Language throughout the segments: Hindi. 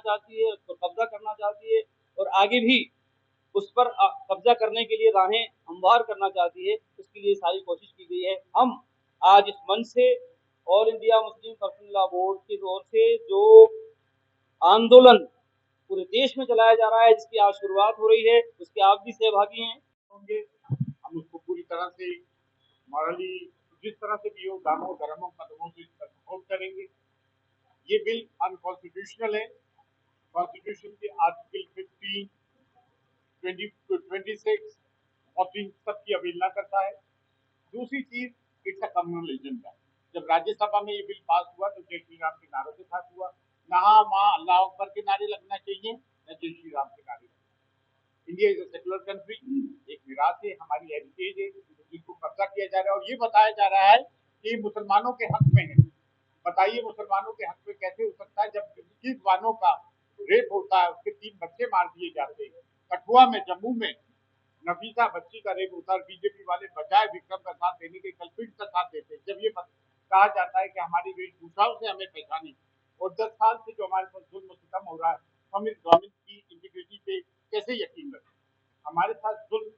चाहती है, उस पर कब्जा करना चाहती है और आगे भी उस पर कब्जा करने के लिए राहें हमवार करना चाहती है। इसके लिए सारी कोशिश की गई है। हम आज इस मंच से all India Muslim personal law board की ओर से जो आंदोलन पूरे देश में चलाया जा रहा है, जिसकी आज शुरुआत हो रही है, उसके आप भी सहभागी हैं। हम उसको पूरी तरह से मॉरली जिस तरह से भी हो दामों धर्मों कदमों से सपोर्ट करेंगे। ये बिल अनकॉन्स्टिट्यूशनल है। कॉन्स्टिट्यूशन के आर्टिकल 15, 20 to 26 और सब की अवहेलना करता है। दूसरी चीज, इट्स अ कम्युनल एजेंडा। जब राज्यसभा में ये बिल पास हुआ तो जय श्री राम के नारों के साथ हुआ। ना वहाँ अल्लाह अकबर के नारे लगना चाहिए, न जय श्री राम के नारे। India is a secular country, एक विरासत है, हमारी हेरिटेज है, जिसको कब्जा किया जा रहा है और ये बताया जा रहा है कि मुसलमानों के हक में है। बताइए मुसलमानों के हक में कैसे हो सकता है जब जिस वानों का रेप होता है उसके 3 बच्चे मार दिए जाते हैं। कठुआ में, जम्मू में नफीसा बच्ची का रेप होता है। बीजेपी वाले बजाय विक्रम का साथ देने के कल्पित का साथ देते हैं। जब ये कहा जाता है कि हमारी वेशभूषाओं से हमें पहचाने और 10 साल से जो हमारे साथ जुल्म सितम हो रहा है, हम इस गवर्नमेंट की इंटीग्रिटी पे कैसे यकीन रखें। हमारे साथ जुल्म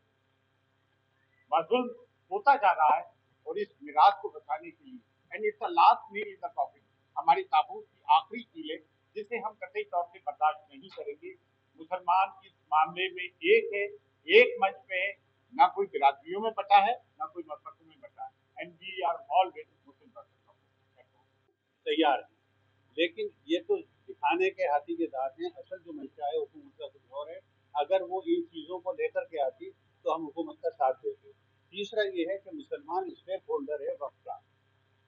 होता जा रहा है और इस मिराज को बचाने के लिए and it's the last nail in the coffin, हमारी ताबूत की आखिरी कील है जिसे हम कतई तौर से बर्दाश्त नहीं करेंगे। मुसलमान इस मामले में एक है, एक मंच पे है, ना कोई बिरादरियों में बटा है, ना कोई मसलकों में बटा है। एंड वी आर ऑलवेज मुस्लिम तैयार है, लेकिन ये तो दिखाने के हाथी के दांत हैं। असल जो मंशा है हुकूमत का कुछ और है। अगर वो इन चीज़ों को लेकर के आती तो हम हुकूमत का साथ देते। तीसरा ये है कि मुसलमान स्टेक होल्डर है वक्त का।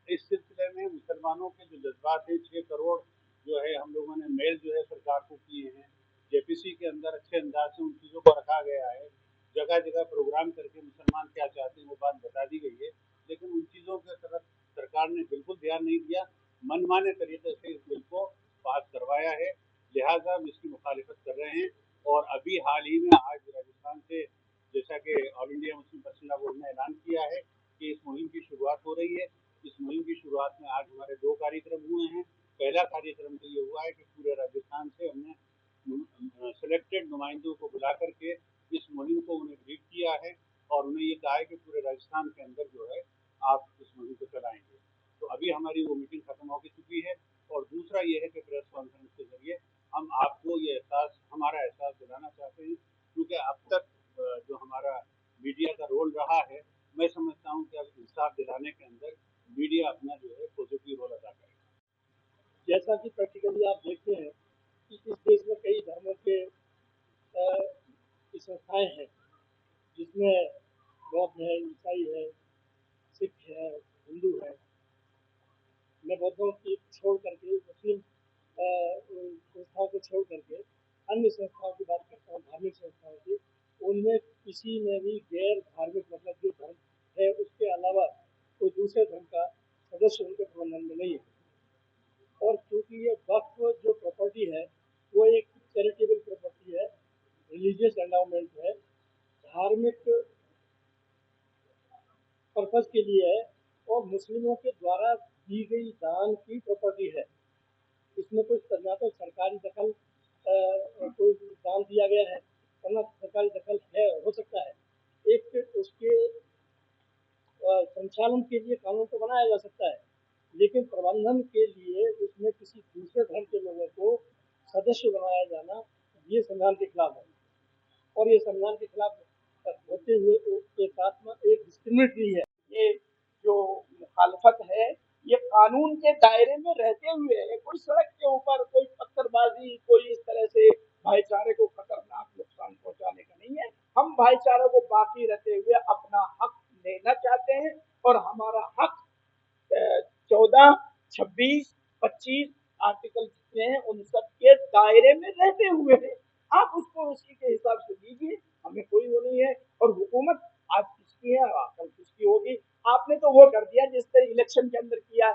इस सिलसिले में मुसलमानों के जो जज्बात है, 6 करोड़ जो है हम लोगों ने मेल जो है सरकार को किए हैं। जेपीसी के अंदर अच्छे अंदाज से उन चीज़ों को रखा गया है। जगह जगह प्रोग्राम करके मुसलमान क्या चाहते हैं वो बात बता दी गई है, लेकिन उन चीज़ों की तरफ सरकार ने बिल्कुल ध्यान नहीं दिया। मनमाने तरीके से इस बिल को पास करवाया है, लिहाजा हम इसकी मुखालिफत कर रहे हैं। और अभी हाल ही में आज राजस्थान से, जैसा कि all India Muslim personal law board ने ऐलान किया है कि इस मुहिम की शुरुआत हो रही है। इस मुहिम की शुरुआत में आज हमारे 2 कार्यक्रम हुए हैं। पहला कार्यक्रम तो ये हुआ है कि पूरे राजस्थान से हमने सिलेक्टेड नुमाइंदों को बुला करके इस मुहिम को उन्हें ब्रीफ किया है और उन्हें ये कहा है कि पूरे राजस्थान के अंदर जो है आप इस मुहिम को चलाएंगे। तो अभी हमारी वो मीटिंग खत्म हो चुकी है। और दूसरा ये है कि प्रेस कॉन्फ्रेंस के जरिए हम आपको ये हमारा एहसास दिलाना चाहते हैं, क्योंकि अब तक जो हमारा मीडिया का रोल रहा है, मैं समझता हूँ कि अब इंसाफ दिलाने के अंदर मीडिया अपना जो है पॉजिटिव रोल अदा करेगा। जैसा कि प्रैक्टिकली आप देखते हैं कि इस देश में कई धर्मों के संस्थाएं हैं, जिसमें बौद्ध है, ईसाई है, सिख है, हिंदू है। मैं बौद्धों की छोड़ करके मुस्लिम संस्थाओं को छोड़ करके अन्य संस्थाओं की बात करता हूँ, धार्मिक संस्थाओं की। उनमें किसी में भी गैर धार्मिक मतलब जो धर्म है उसके अलावा कोई दूसरे धर्म का सदस्य उनके प्रबंधन में नहीं है। और क्योंकि ये वक्फ जो प्रॉपर्टी है वो एक चैरिटेबल प्रॉपर्टी है, रिलीजियस एंडाउमेंट है, धार्मिक पर्पज के लिए है और मुस्लिमों के द्वारा दी गई दान की प्रॉपर्टी है। इसमें कोई ना तो सरकारी दखल कोई दान दिया गया है, ना सरकारी दखल है, हो सकता है। एक उसके संचालन के लिए कानून तो बनाया जा सकता है, लेकिन प्रबंधन के लिए उसमें किसी दूसरे धर्म के लोगों को सदस्य बनाया जाना ये संविधान के खिलाफ है। और ये संविधान के खिलाफ होते हुए के साथ में एक डिस्क्रिमिनेटरी है। ये जो मुखालफत है ये कानून के दायरे में रहते हुए है। कोई सड़क के ऊपर कोई पत्थरबाजी, कोई इस तरह से भाईचारे को खतरनाक नुकसान पहुंचाने का नहीं है। हम भाईचारे को बाकी रहते हुए अपना हक लेना चाहते हैं और हमारा हक 14, 26, 25 आर्टिकल जितने हैं उन सब के दायरे में रहते हुए है। आप उसको उसी के हिसाब से लीजिए, हमें कोई वो नहीं है। और हुकूमत आज किसकी है, कल किसकी होगी। आपने तो वो कर दिया जिस तरह इलेक्शन के अंदर किया।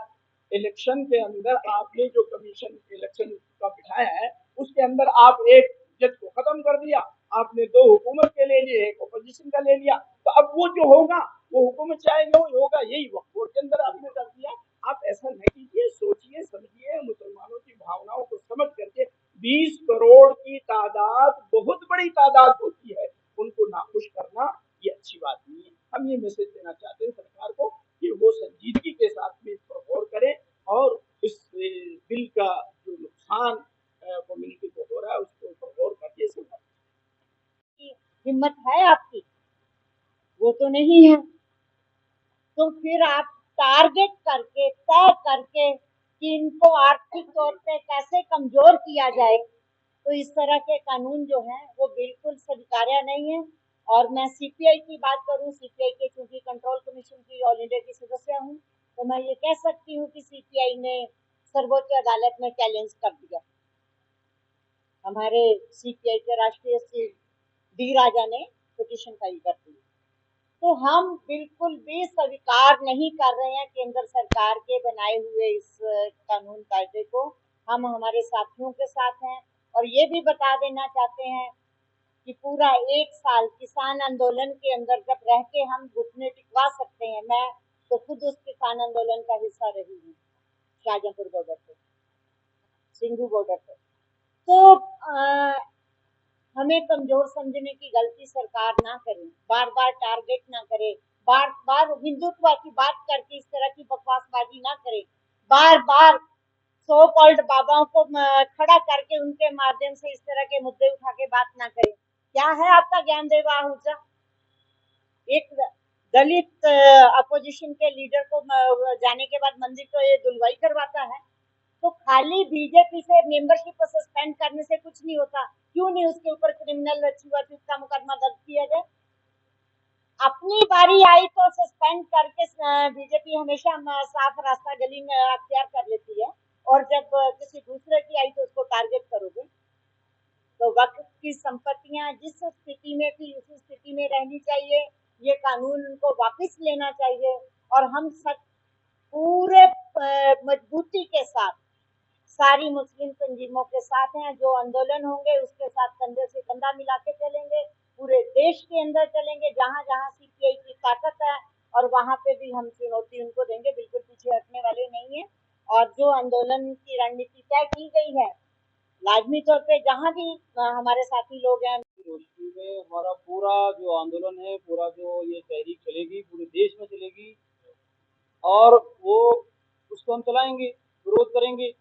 इलेक्शन के अंदर आपने जो कमीशन इलेक्शन का बिठाया है उसके अंदर आप एक जज को खत्म कर दिया, आपने 2 हुकूमत के ले लिए, एक अपोजिशन का ले लिया। तो अब वो जो होगा वो हुकूमत चाहेंगे वो होगा, यही वक्त के अंदर आपने कर दिया। आप ऐसा न कीजिए, सोचिए समझिए, मुसलमानों की भावनाओं को समझ करके 20 करोड़ की तादाद बहुत बड़ी तादाद होती है, उनको नाखुश करना ये अच्छी बात नहीं है। हम ये मैसेज देना चाहते हैं सरकार को कि वो संजीदगी के साथ में इस पर गौर करें और इस बिल का जो नुकसान कम्युनिटी को हो रहा है उसके ऊपर गौर करके इसे हिम्मत है आपकी, वो तो नहीं है। तो फिर आप टारगेट करके तय करके कि इनको आर्थिक तौर पे कैसे कमजोर किया जाए, तो इस तरह के कानून जो है वो बिल्कुल स्वीकार्य नहीं है। और मैं सीपीआई की बात करूं, सीपीआई के चूंकि कंट्रोल कमीशन की ऑल इंडिया की सदस्य हूं, तो मैं ये कह सकती हूँ कि सीपीआई ने सर्वोच्च अदालत में चैलेंज कर दिया। हमारे सीपीआई के राष्ट्रीय डी राजा ने पिटीशन फाइल कर दी। तो हम बिल्कुल भी स्वीकार नहीं कर रहे हैं केंद्र सरकार के बनाए हुए इस कानून कायदे को। हम हमारे साथियों के साथ हैं और ये भी बता देना चाहते हैं कि पूरा 1 साल किसान आंदोलन के अंदर जब रह के हम घुटने टिकवा सकते हैं, मैं तो खुद उस किसान आंदोलन का हिस्सा रही हूँ, शाहजहांपुर बॉर्डर पे, सिंघू बॉर्डर पे। तो हमें कमजोर समझने की गलती सरकार ना करे, बार बार टारगेट ना करे, बार बार हिंदुत्व की बात करके इस तरह की बकवासबाजी ना करे, बार बार सो कॉल्ड बाबाओं को खड़ा करके उनके माध्यम से इस तरह के मुद्दे उठा के बात ना करे। क्या है आपका ज्ञानदेव आहूजा? एक दलित अपोजिशन के लीडर को जाने के बाद मंदिर को ये दुलवाई करवाता है। तो खाली बीजेपी से मेंबरशिप सस्पेंड करने से कुछ नहीं होता, क्यों नहीं उसके ऊपर क्रिमिनल छुआछूत का मुकदमा दर्ज किया जाए? अपनी बारी आई तो सस्पेंड करके बीजेपी हमेशा साफ रास्ता गली में अख्तियार कर लेती है, और जब किसी दूसरे की आई तो उसको टारगेट करोगे। तो वक्त की संपत्तियां जिस स्थिति में थी उसी स्थिति में रहनी चाहिए। ये कानून उनको वापस लेना चाहिए और हम सब पूरे मजबूती के साथ सारी मुस्लिम तंजीमों के साथ हैं। जो आंदोलन होंगे उसके साथ कंधे से कंधा मिला के चलेंगे, पूरे देश के अंदर चलेंगे, जहां जहां सीपीआई की ताकत है और वहां पे भी हम चुनौती उनको देंगे, बिल्कुल पीछे हटने वाले नहीं है। और जो आंदोलन की रणनीति तय की गई है, लाजमी तौर पे जहां भी हमारे साथी लोग हैं, रोशनी में हमारा पूरा जो आंदोलन है, पूरा जो ये तहरीक चलेगी पूरे देश में चलेगी और वो उसको हम चलाएंगे, विरोध करेंगे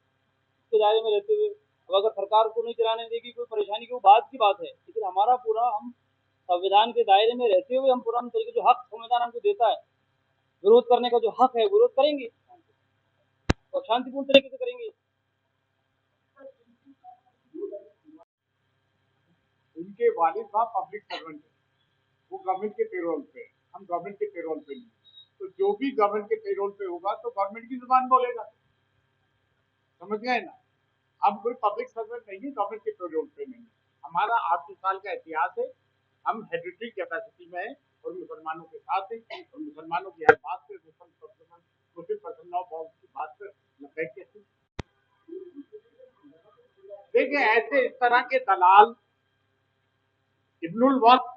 के दायरे में रहते हुए। अब अगर सरकार को नहीं चलाने देगी कोई परेशानी की, वो बात की बात है, लेकिन हमारा पूरा हम संविधान के दायरे में रहते हुए हम पूरा तरीके जो हक संविधान हमको देता है विरोध करने का, जो हक है विरोध करेंगे और शांतिपूर्ण तरीके से करेंगे। उनके वालिद साहब पब्लिक सर्वेंट है, वो गवर्नमेंट के पेरोल पे, हम गवर्नमेंट के पेरोल पे नहीं। तो जो भी गवर्नमेंट के पेरोल पे होगा तो गवर्नमेंट की जुबान बोलेगा, समझ गए ना। हम कोई पब्लिक सर्वेंट नहीं है, गवर्नमेंट के पेरोल पे नहीं। हमारा 800 साल का इतिहास है, हम हेरिटरी कैपेसिटी में है और मुसलमानों के साथ हैं और मुसलमानों की हर बात पे मुस्लिम पर्सन लॉ की बात पे लपेट के देखिए। ऐसे इस तरह के दलाल इब्नुल वक्त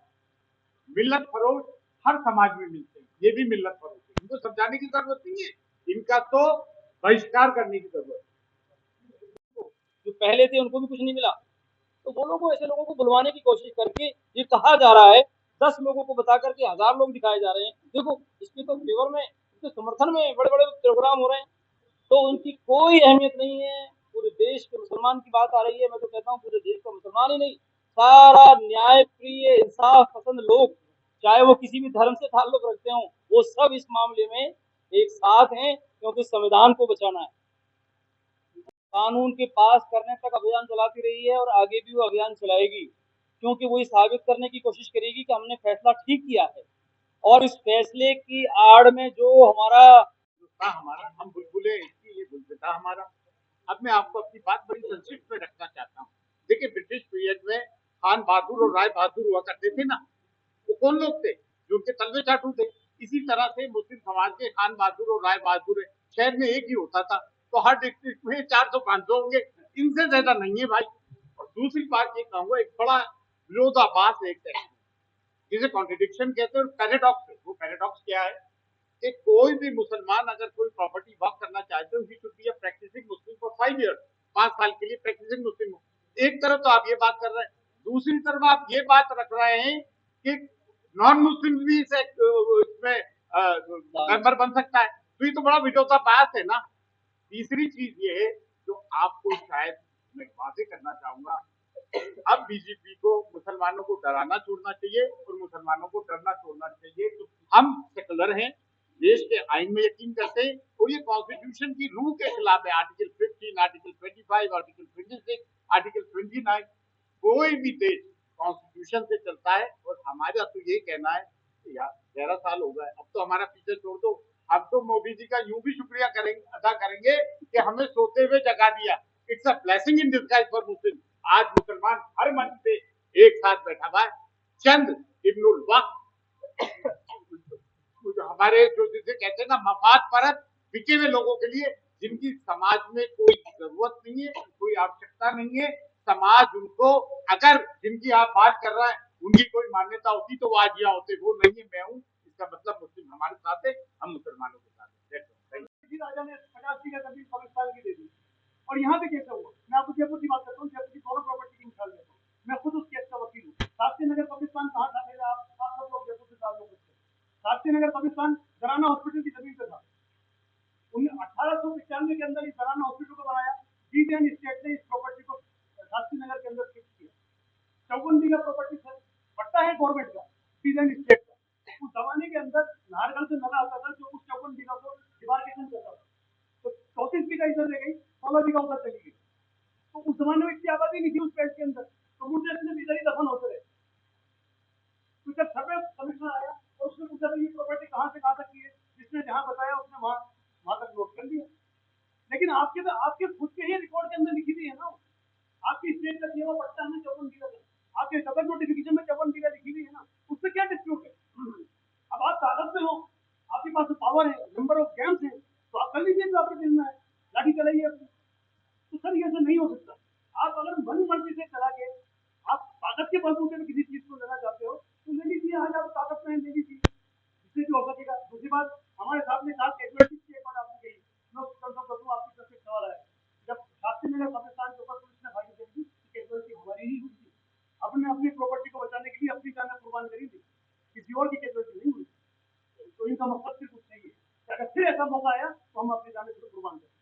मिल्लत फरोश हर समाज में मिलते हैं, ये भी मिल्लत फरोश है, इनको समझाने की जरूरत नहीं है, इनका तो बहिष्कार करने की जरूरत है। जो पहले थे उनको भी कुछ नहीं मिला, तो वो लोगों ऐसे लोगों को बुलवाने की कोशिश करके ये कहा जा रहा है, 10 लोगों को बता करके 1000 लोग दिखाए जा रहे हैं। देखो इसके तो फेवर में, इसके समर्थन में बड़े बड़े प्रोग्राम हो रहे हैं, तो उनकी कोई अहमियत नहीं है। पूरे देश के मुसलमान की बात आ रही है, मैं तो कहता हूँ पूरे देश का मुसलमान ही नहीं, सारा न्याय प्रिय इंसाफ पसंद लोग, चाहे वो किसी भी धर्म से ताल्लुक रखते हो, वो सब इस मामले में एक साथ हैं, क्योंकि संविधान को बचाना है। कानून के पास करने तक अभियान चलाती रही है और आगे भी वो अभियान चलाएगी, क्योंकि वो ये साबित करने की कोशिश करेगी कि हमने फैसला ठीक किया है और इस फैसले की आड़ में जो हमारा हम बुलबुले इसकी, ये बुलबुला हमारा। अब मैं आपको अपनी बात बड़ी संक्षिप्त में रखना चाहता हूँ। देखिए ब्रिटिश पीरियड में खान बहादुर और राय बहादुर हुआ करते थे ना, वो कौन लोग थे? जो उनके तलवे चाटू थे। इसी तरह से मुस्लिम समाज के खान बहादुर और राय बहादुर है, शहर में एक ही होता था, तो हर डिस्ट्रिक्ट में 400-500 होंगे, इनसे ज्यादा नहीं है भाई। और दूसरी बात ये कहूंगा, एक बड़ा विरोधाभास एक है जिसे कॉन्ट्रडिक्शन कहते हैं और पैराडॉक्स है। वो पैराडॉक्स क्या है कि कोई भी मुसलमान अगर कोई प्रॉपर्टी वक्त करना चाहते हो, he should be a practising Muslim for 5 years, 5 साल के लिए प्रैक्टिसिंग मुस्लिम हो। एक तरफ तो आप ये बात कर रहे हैं, दूसरी तरफ आप ये बात रख रहे हैं कि नॉन मुस्लिम भी इसमें मेंबर बन सकता है, तो ये तो बड़ा विरोधाभास है ना। तीसरी चीज ये है जो आपको शायद मैं वादे करना चाहूंगा, अब बीजेपी को मुसलमानों को डराना छोड़ना चाहिए और मुसलमानों को डरना छोड़ना चाहिए। तो हम सेकुलर हैं, देश के आइन में यकीन करते हैं और ये कॉन्स्टिट्यूशन की रूह के खिलाफ है। आर्टिकल 15, आर्टिकल 25, आर्टिकल 26, आर्टिकल 29, कोई भी देश कॉन्स्टिट्यूशन से चलता है। और हमारा तो ये कहना है कि यार 11 साल हो गए, अब तो हमारा पीछे छोड़ दो। हम तो मोदी जी का यूं भी शुक्रिया करेंगे, अदा करेंगे कि हमें सोते हुए जगा दिया। It's a blessing in disguise for Muslim. आज मुसलमान हर मंच पे एक साथ बैठा हुआ है। चंद इब्नुल वक्त हमारे जो जिसे कहते हैं ना मफाद परत बिके हुए लोगों के लिए, जिनकी समाज में कोई जरूरत नहीं है, कोई आवश्यकता नहीं है, समाज उनको, अगर जिनकी आप बात कर रहे हैं उनकी कोई मान्यता होती तो वो आज यहाँ होते। वो नहीं है, मैं हूँ, इसका मतलब मुस्लिम हमारे साथ है, हम मुसलमानों के साथ है। राजा ने 50 बीघा जमीन पाकिस्तान की दे दी, और यहाँ पे कैसे हुआ? मैं आपको जयपुर की बात करता हूँ, जयपुर की दोनों प्रॉपर्टी की मिसाल देता हूँ। मैं खुद उस केस का वकील हूँ। शास्त्री नगर कब्रिस्तान कहाँ था मेरा? आप सब लोग जयपुर से ताल्लुक रखते हैं। शास्त्री नगर कब्रिस्तान जराना हॉस्पिटल की जमीन पे था। 1895 के अंदर इस जराना हॉस्पिटल को बनाया। डीज एंड स्टेट ने इस प्रॉपर्टी को शास्त्री नगर के अंदर शिफ्ट किया। 54 बीघा प्रॉपर्टी सर पट्टा है गवर्नमेंट का, डीज एंड स्टेट का। उस जमाने के अंदर नारगढ़ से नाला आता था जो उस 54 बीघा को डिमार्केशन करता था। तो 34 बीघा इधर ले गई, 16 बीघा उधर चली गई। तो उस जमाने में इतनी आबादी नहीं थी उस पेड़ के अंदर, तो मुझे अपने इधर ही दफन होते रहे। तो जब सर्वे कमिश्नर आया और उसने पूछा ये प्रॉपर्टी कहाँ से कहाँ तक की है, जिसने जहाँ बताया उसने वहां तक नोट कर दिया। लेकिन आपके खुद के ही रिकॉर्ड के अंदर लिखी हुई है ना, आपकी स्टेट का दिया हुआ पट्टा है 54 बीघा, आपके डबल नोटिफिकेशन में 54 बीघा लिखी हुई है ना, उससे क्या डिस्प्यूट है? अब आप ताकत में हो, आपके पास पावर है, नंबर ऑफ गेम्स है, तो आप कर लीजिए जो आपके दिल में है, लाठी चलाइए अपनी। तो सर ये नहीं हो सकता। आप अगर मन मर्जी से चला के आप ताकत के बलबूते में किसी चीज को लेना चाहते हो तो ले लीजिए, आज आप ताकत में ले लीजिए, इससे जो हो सकेगा। दूसरी बात, हमारे सामने साथ कैजुअलिटी की एक बात आपने कही, मैं कंफर्म कर दूं, आपकी तरफ से सवाल आया जब शास्त्री नगर पाकिस्तान के ऊपर पुलिस ने फायरिंग करी थी, कैजुअलिटी हमारी ही हुई थी। अपने अपनी प्रॉपर्टी को बचाने के लिए अपनी जान कुर्बान करी थी, किसी और की कैजुअलिटी नहीं हुई। तो इनका मकसद सिर्फ कुछ नहीं है, अगर फिर ऐसा मौका आया तो हम अपनी जान कुर्बान करें।